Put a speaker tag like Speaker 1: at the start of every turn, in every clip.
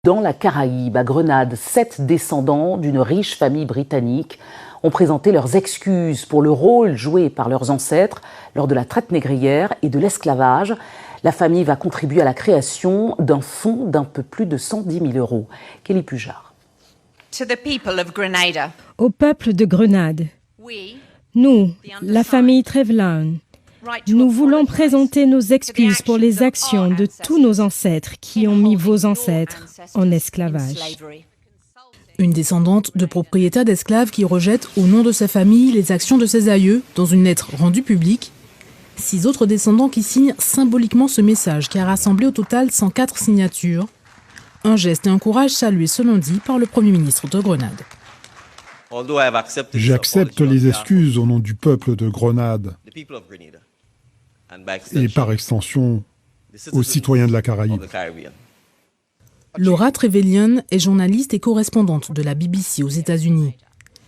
Speaker 1: Dans la Caraïbe, à Grenade, 7 descendants d'une riche famille britannique ont présenté leurs excuses pour le rôle joué par leurs ancêtres lors de la traite négrière et de l'esclavage. La famille va contribuer à la création d'un fonds d'un peu plus de 110 000 €. Kelly Pujard.
Speaker 2: Au peuple de Grenade, nous, la famille Trevelyan, nous voulons présenter nos excuses pour les actions de tous nos ancêtres qui ont mis vos ancêtres en esclavage.
Speaker 3: Une descendante de propriétaires d'esclaves qui rejette au nom de sa famille les actions de ses aïeux dans une lettre rendue publique. 6 autres descendants qui signent symboliquement ce message qui a rassemblé au total 104 signatures. Un geste et un courage salués ce lundi par le Premier ministre de Grenade.
Speaker 4: J'accepte les excuses au nom du peuple de Grenade et par extension aux citoyens de la Caraïbe.
Speaker 3: Laura Trevelyan est journaliste et correspondante de la BBC aux États-Unis.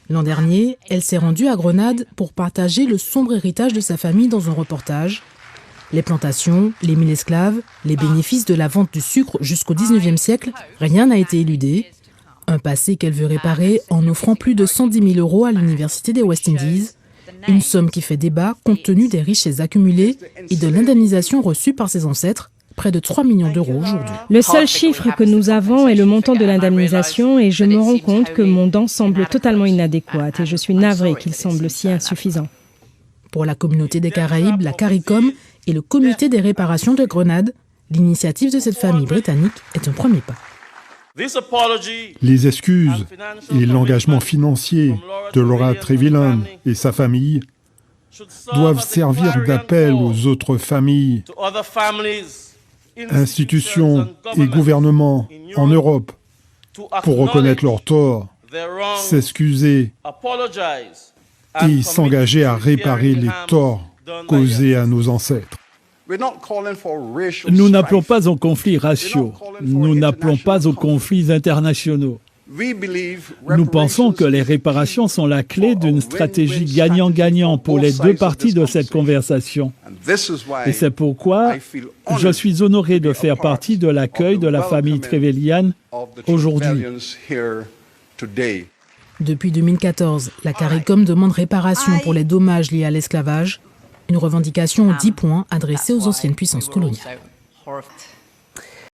Speaker 3: L'an dernier, elle s'est rendue à Grenade pour partager le sombre héritage de sa famille dans un reportage. Les plantations, les 1000 esclaves, les bénéfices de la vente du sucre jusqu'au 19e siècle, rien n'a été éludé. Un passé qu'elle veut réparer en offrant plus de 110 000 € à l'Université des West Indies. Une somme qui fait débat compte tenu des richesses accumulées et de l'indemnisation reçue par ses ancêtres, près de 3 millions d'euros aujourd'hui.
Speaker 2: Le seul chiffre que nous avons est le montant de l'indemnisation et je me rends compte que mon don semble totalement inadéquat et je suis navrée qu'il semble si insuffisant.
Speaker 3: Pour la communauté des Caraïbes, la CARICOM et le comité des réparations de Grenade, l'initiative de cette famille britannique est un premier pas.
Speaker 4: Les excuses et l'engagement financier de Laura Trevelyan et sa famille doivent servir d'appel aux autres familles, institutions et gouvernements en Europe pour reconnaître leurs torts, s'excuser et s'engager à réparer les torts causés à nos ancêtres.
Speaker 5: Nous n'appelons pas aux conflits raciaux, nous n'appelons pas aux conflits internationaux. Nous pensons que les réparations sont la clé d'une stratégie gagnant-gagnant pour les deux parties de cette conversation. Et c'est pourquoi je suis honoré de faire partie de l'accueil de la famille Trevelyan aujourd'hui.
Speaker 3: Depuis 2014, la CARICOM demande réparation pour les dommages liés à l'esclavage, une revendication en 10 points adressée aux anciennes puissances coloniales.